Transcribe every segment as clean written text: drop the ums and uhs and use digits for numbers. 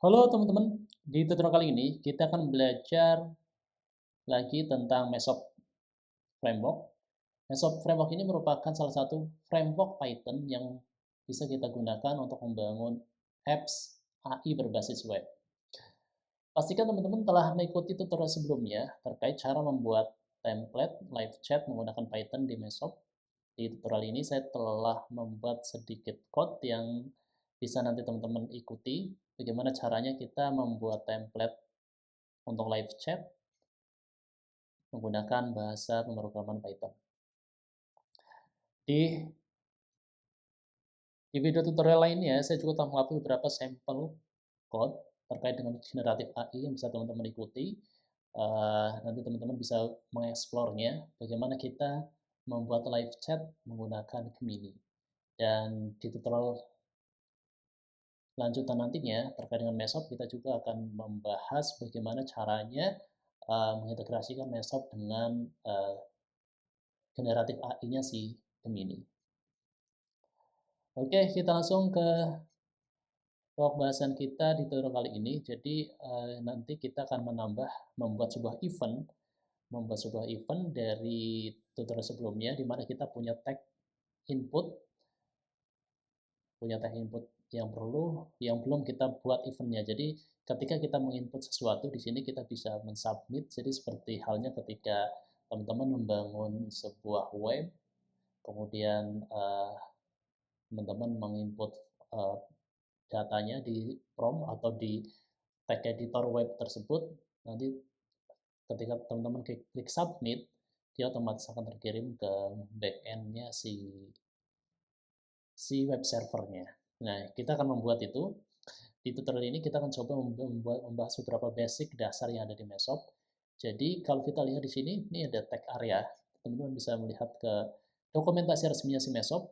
Halo teman-teman, di tutorial kali ini kita akan belajar lagi tentang Mesop Framework. Mesop Framework ini merupakan salah satu framework Python yang bisa kita gunakan untuk membangun apps AI berbasis web. Pastikan teman-teman telah mengikuti tutorial sebelumnya terkait cara membuat template live chat menggunakan Python di Mesop. Di tutorial ini saya telah membuat sedikit code yang bisa nanti teman-teman ikuti bagaimana caranya kita membuat template untuk live chat menggunakan bahasa pemrograman Python. Di, video tutorial lainnya, saya juga telah mengupload beberapa sampel code terkait dengan generatif AI yang bisa teman-teman ikuti. Nanti teman-teman bisa mengeksplornya, bagaimana kita membuat live chat menggunakan Gemini. Dan di tutorial lanjutan nantinya, terkait dengan Mesop, kita juga akan membahas bagaimana caranya mengintegrasikan Mesop dengan generatif AI-nya si Gemini. Oke, kita langsung ke pembahasan kita di tutorial kali ini. Jadi nanti kita akan membuat sebuah event dari tutorial sebelumnya, di mana kita punya tag input, yang belum kita buat eventnya. Jadi ketika kita menginput sesuatu di sini kita bisa mensubmit. Jadi seperti halnya ketika teman-teman membangun sebuah web, kemudian teman-teman menginput datanya di prompt atau di tag editor web tersebut, nanti ketika teman-teman klik submit, dia otomatis akan terkirim ke backend-nya si web servernya. Nah, kita akan membuat itu. Di tutorial ini kita akan coba membahas beberapa basic dasar yang ada di Mesop. Jadi kalau kita lihat di sini, ini ada tag area. Teman-teman bisa melihat ke dokumentasi resminya si Mesop,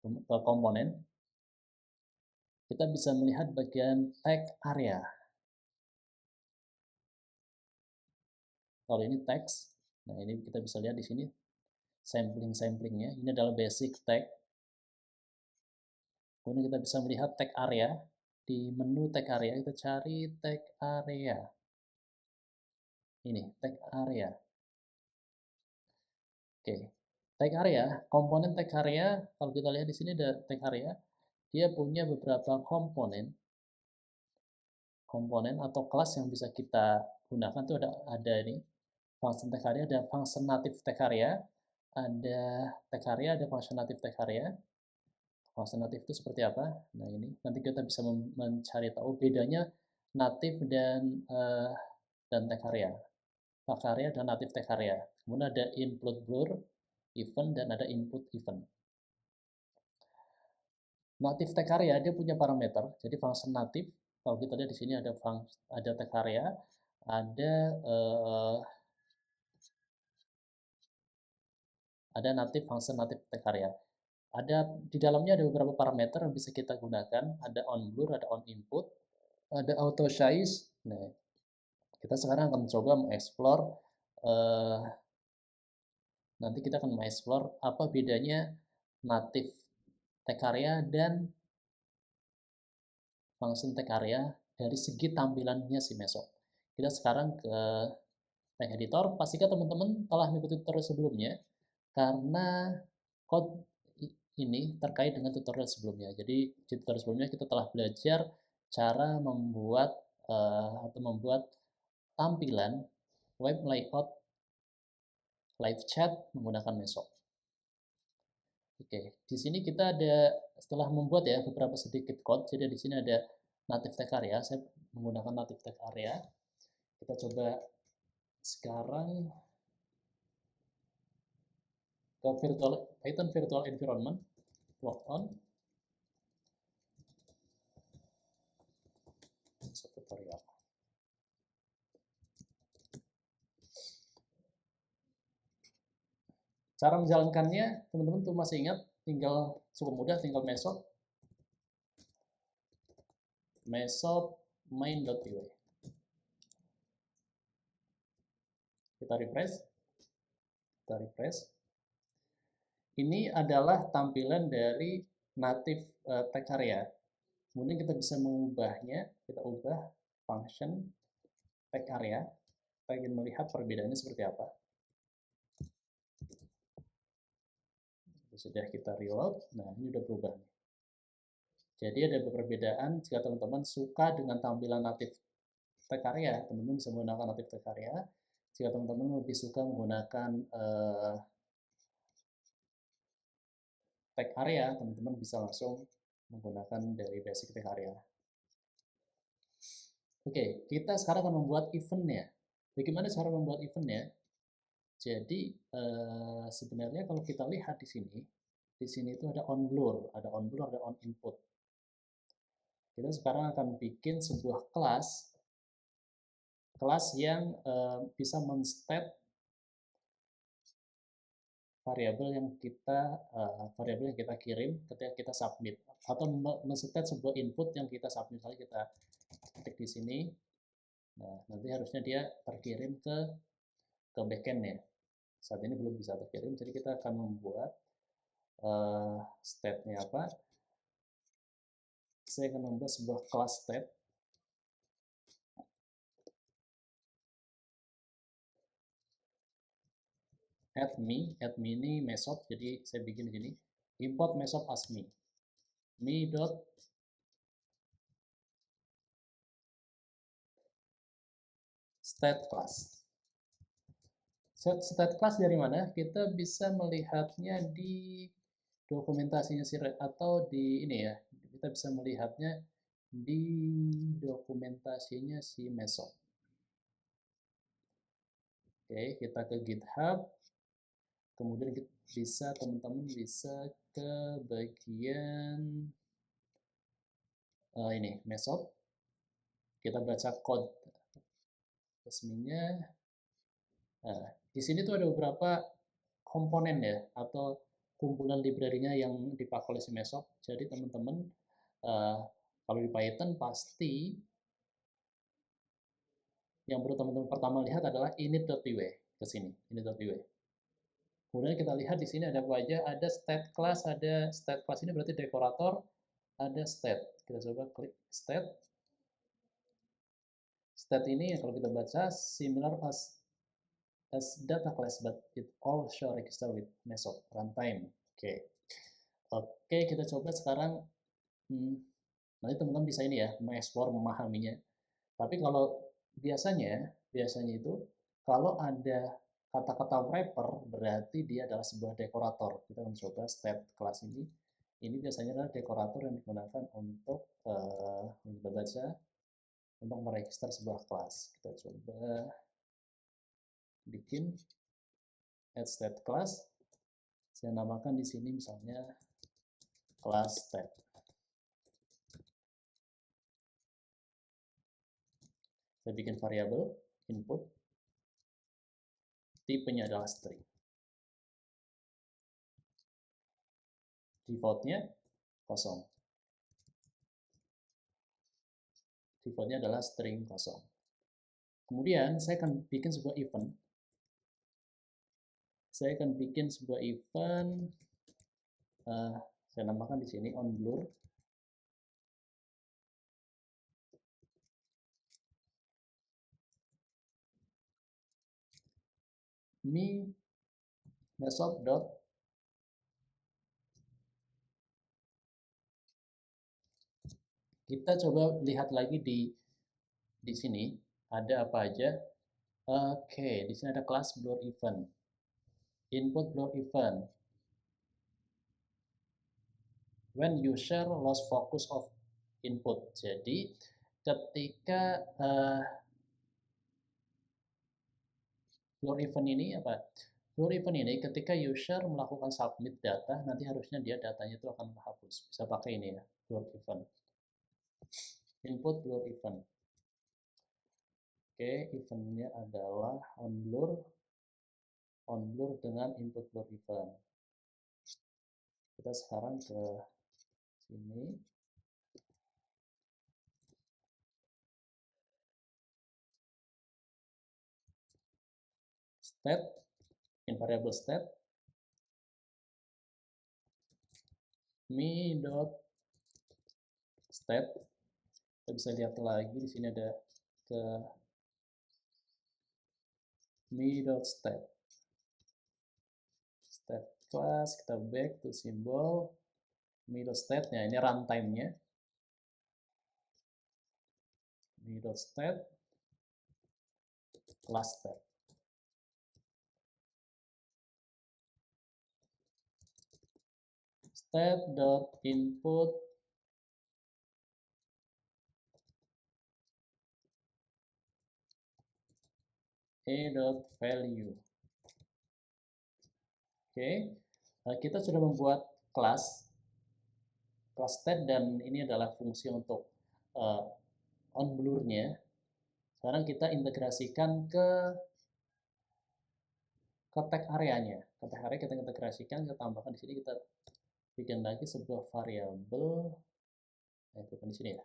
ke komponen. Kita bisa melihat bagian tag area. Kalau ini teks, nah ini kita bisa lihat di sini samplingnya. Ini adalah basic tag. Kemudian kita bisa melihat tag area. Di menu tag area kita cari tag area. Ini tag area. Oke, tag area, komponen tag area. Kalau kita lihat di sini ada tag area. Dia punya beberapa komponen atau kelas yang bisa kita gunakan. Itu ada ini function tag area, ada function native tag area, ada tag area, ada function native tag area. Function native itu seperti apa? Nah ini nanti kita bisa mencari tahu bedanya native dan tag area. Tag area dan native tag area. Kemudian ada input blur event dan ada input event. Native tag area dia punya parameter. Jadi function native kalau kita lihat di sini ada tag area, ada native function native tag area. Di dalamnya ada beberapa parameter yang bisa kita gunakan. Ada on blur, ada on input, ada auto size. Nah, kita sekarang akan coba mengeksplor nanti kita akan mengeksplor apa bedanya native tag area dan function tag area dari segi tampilannya si Mesop. Kita sekarang ke tag editor. Pastikan teman-teman telah mengikuti tutorial sebelumnya karena code ini terkait dengan tutorial sebelumnya. Jadi di tutorial sebelumnya kita telah belajar cara membuat tampilan web layout live chat menggunakan Mesop. Oke, di sini kita setelah membuat ya beberapa sedikit code. Jadi di sini ada native tag area. Saya menggunakan native tag area. Kita coba sekarang ke Python virtual environment, log on. Tutorial. Cara menjalankannya, teman-teman tuh masih ingat, cukup mudah, tinggal mesop main.py. Kita refresh. Ini adalah tampilan dari native tag area. Kemudian kita bisa mengubahnya, kita ubah function tag area. Kita ingin melihat perbedaannya seperti apa. Sudah kita reload, nah ini udah berubah. Jadi ada perbedaan jika teman-teman suka dengan tampilan natif tag area, teman-teman bisa menggunakan natif tag area. Jika teman-teman lebih suka menggunakan tag area, teman-teman bisa langsung menggunakan dari basic tag area. Oke, kita sekarang akan membuat eventnya. Bagaimana cara membuat eventnya? Jadi sebenarnya kalau kita lihat di sini itu ada on blur, ada on input. Kita sekarang akan bikin sebuah kelas yang bisa men-state variabel yang kita kirim ketika kita submit, atau men-state sebuah input yang kita submit. Misalnya kita ketik di sini, nah nanti harusnya dia terkirim ke backend-nya. Saat ini belum bisa terkirim, jadi kita akan membuat state-nya apa. Saya akan membuat sebuah kelas state add me ini method, jadi saya bikin gini, import method as me dot state class. State class dari mana? Kita bisa melihatnya di dokumentasinya atau di ini ya, kita bisa melihatnya di dokumentasinya si Meso. Oke, kita ke GitHub, kemudian teman-teman bisa ke bagian ini Meso. Kita baca code resminya. Nah, di sini tuh ada beberapa komponen ya, atau kumpulan library-nya yang dipakai oleh si Mesop. Jadi teman-teman kalau di Python pasti yang perlu teman-teman pertama lihat adalah init.py ke sini, init.py. Kemudian kita lihat di sini ada apa aja, ada state class, ini berarti dekorator, ada state. Kita coba klik state. State ini kalau kita baca similar as data class, but it all show register with method runtime. Oke, kita coba sekarang. Nanti teman-teman bisa ini ya, mengeksplor, memahaminya. Tapi kalau biasanya itu kalau ada kata-kata wrapper berarti dia adalah sebuah dekorator. Kita akan coba state class ini. Ini biasanya adalah dekorator yang digunakan untuk kita baca untuk meregister sebuah kelas. Kita coba bikin add state class. Saya namakan di sini misalnya class state. Saya bikin variabel input, tipenya adalah string. Defaultnya kosong. Defaultnya adalah string kosong. Kemudian saya akan bikin sebuah event. Saya namakan di sini on blur. Me method dot kita coba lihat lagi di sini ada apa aja. Oke, di sini ada kelas blur event, input blur event, when user lost focus of input. Jadi ketika blur event ini apa? Blur event ini ketika user melakukan submit data, nanti harusnya datanya itu akan terhapus. Bisa pakai ini ya, blur event. Input blur event. Oke, eventnya adalah on blur dengan input blur event. Kita sekarang ke sini. State, in variable state, me dot state. Kita bisa lihat lagi di sini ada ke me.state. State class, kita back to symbol me.state. Nah, ini runtime-nya. Me.state class state. State.input a.value. Oke, kita sudah membuat kelas state dan ini adalah fungsi untuk on blur-nya. Sekarang kita integrasikan ke tag area-nya. Ke tag area kita integrasikan, kita tambahkan di sini, kita bikin lagi sebuah variabel. Bukan di sini ya.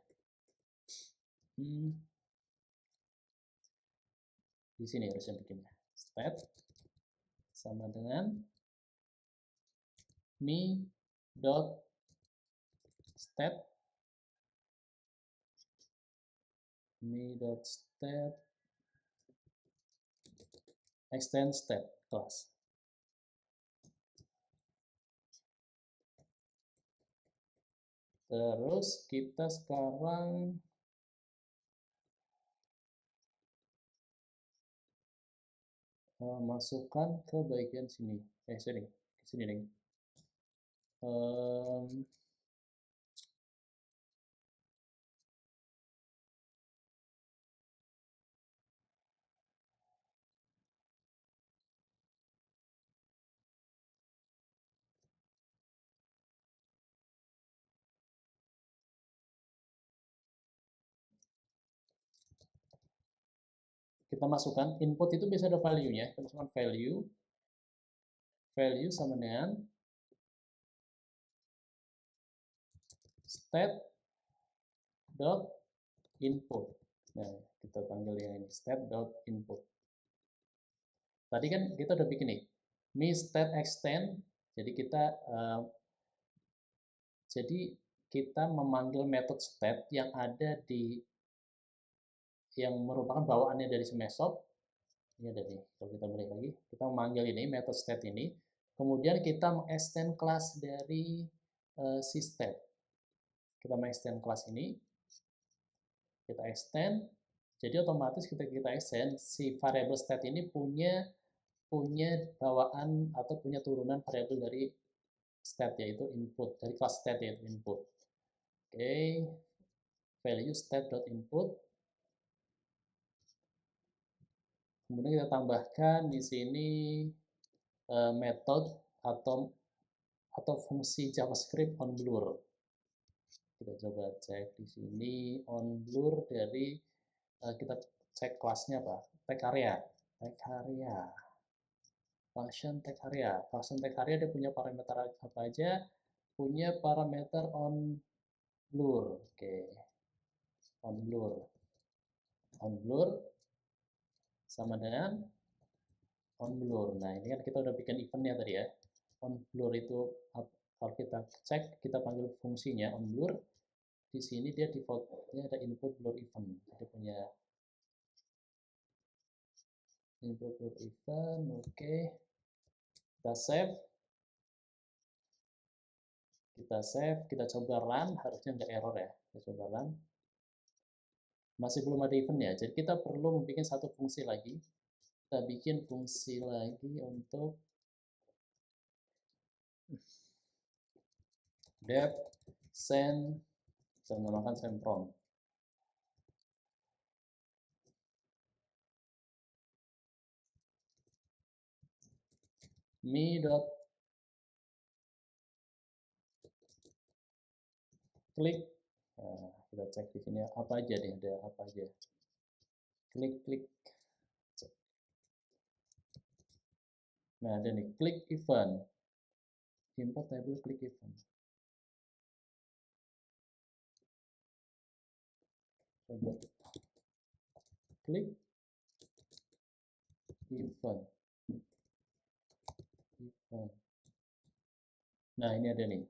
Di sini harusnya bikinnya. State sama dengan me.state extend state class. Terus kita sekarang masukkan ke bagian sini. Sini, ke sini nih. Kita masukkan input itu bisa ada value-nya. Kita masukkan value sama dengan state dot input. Nah, kita panggil yang ini state dot input. Tadi kan kita udah bikin nih me state extend. Jadi kita memanggil metode state yang ada di yang merupakan bawaannya dari si mesop. Ini ada nih, kalau kita balik lagi, kita memanggil ini metode state ini, kemudian kita mengextend kelas dari si state. Kita mengextend kelas ini, kita extend, jadi otomatis kita extend, si variable state ini punya bawaan atau punya turunan variabel dari state, yaitu input, dari kelas state yaitu input. Oke, value state.input. Kemudian kita tambahkan di sini metode atau fungsi JavaScript onBlur. Kita coba cek di sini onBlur dari kita cek kelasnya apa? Tag area. Function tag area. Function tag area dia punya parameter apa aja? Punya parameter onBlur. Oke. onBlur sama dengan onBlur. Nah, ini kan kita udah bikin eventnya tadi ya. OnBlur itu kalau kita cek, kita panggil fungsinya OnBlur. Di sini dia defaultnya ada input blur event. Dia punya input blur event. Oke. Kita save. Kita coba run. Harusnya nggak error ya. Kita coba run. Masih belum ada event ya. Jadi kita perlu membuat satu fungsi lagi. Kita bikin fungsi lagi untuk dev send, kita namakan send prompt. me.click. Nah, kita cek di sini apa aja deh, ada apa aja. Klik. Nah, ada nih click event. Import table click event. Coba klik event. Nah, ini ada nih.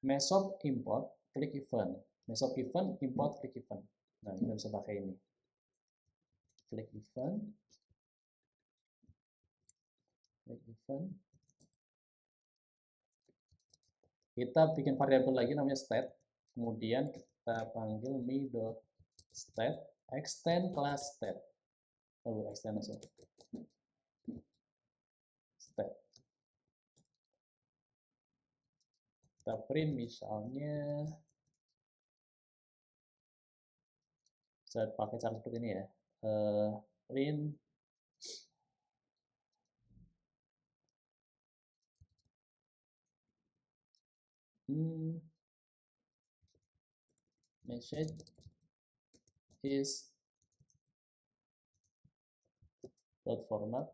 Mesop import click event. Mesop event, import click event. Nah, kita bisa pakai ini. Click event. Click event. Kita bikin variabel lagi namanya state. Kemudian kita panggil me.state extend class state. Oh, extend langsung. State. Kita print misalnya, bisa pakai cara seperti ini ya. Print message is dot format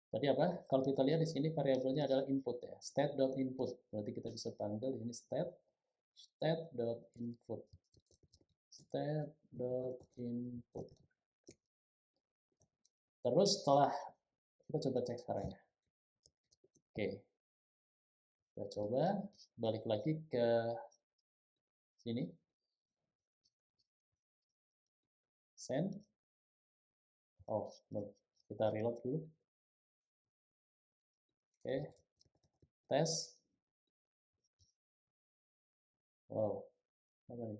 tadi apa? Kalau kita lihat di sini variabelnya adalah input ya, state.input. Berarti kita bisa panggil di sini state.input. State.input. Terus setelah kita coba cek sekarang ya. Oke. Kita coba balik lagi ke sini. Send. Oh, belum. Kita reload dulu. Oke. Tes. Wow. Apa nih?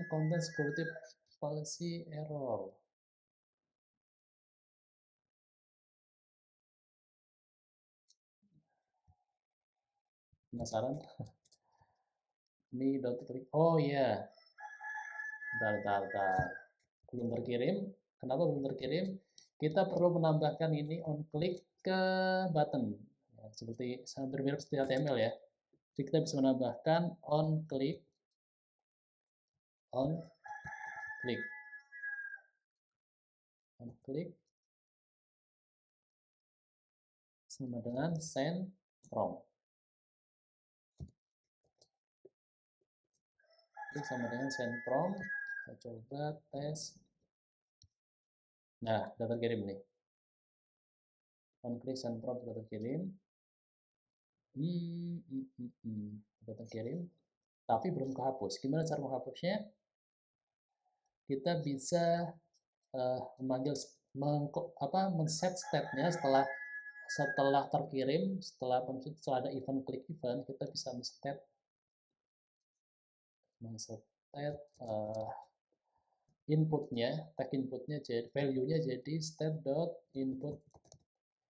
Content security policy error. Penasaran? Ini .click. Oh iya. Bentar. Belum terkirim. Kenapa belum terkirim? Kita perlu menambahkan ini on click ke button. Ya, seperti hampir mirip seperti HTML ya. Jadi kita bisa menambahkan on click sama dengan send from. Oke, sama dengan send from. Kita coba tes. Nah, sudah terkirim nih. On click send from sudah terkirim. Sudah terkirim. Tapi belum kehapus. Gimana cara menghapusnya? Kita bisa memanggil men-set state-nya setelah terkirim, setelah ada event klik event, kita bisa men-set inputnya, tag inputnya jadi value-nya jadi state.input.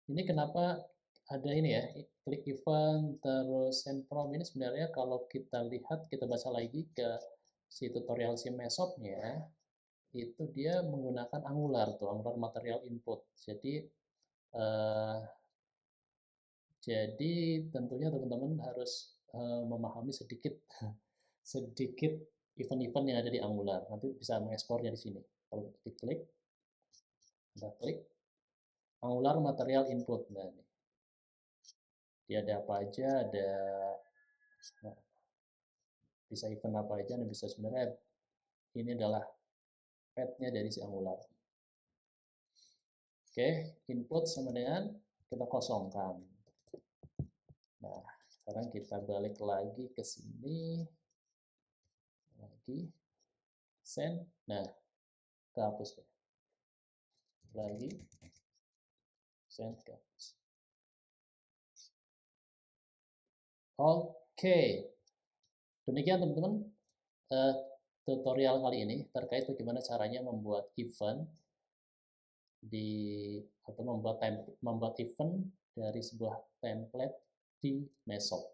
Ini kenapa ada ini ya, klik event terus send from. Ini sebenarnya kalau kita lihat, kita baca lagi ke si tutorial si Mesop-nya, itu dia menggunakan Angular tuh, Angular material input. Jadi tentunya teman-teman harus memahami sedikit event-event yang ada di Angular. Nanti bisa mengekspornya di sini. Kalau kita klik Angular material input. Nah, ini. Dia ada apa aja, ada bisa event apa aja, dan bisa sebenarnya ini adalah path-nya dari si Angular. Oke, input sama dengan kita kosongkan. Nah, sekarang kita balik lagi ke sini. Lagi send. Nah, kita hapus ya. Lagi send ke hapus. Oke. Demikian teman-teman tutorial kali ini terkait bagaimana caranya membuat event atau membuat event dari sebuah template di Mesop.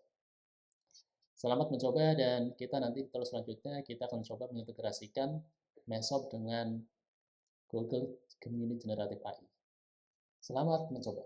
Selamat mencoba, dan kita nanti terus selanjutnya kita akan coba mengintegrasikan Mesop dengan Google Gemini Generative AI. Selamat mencoba.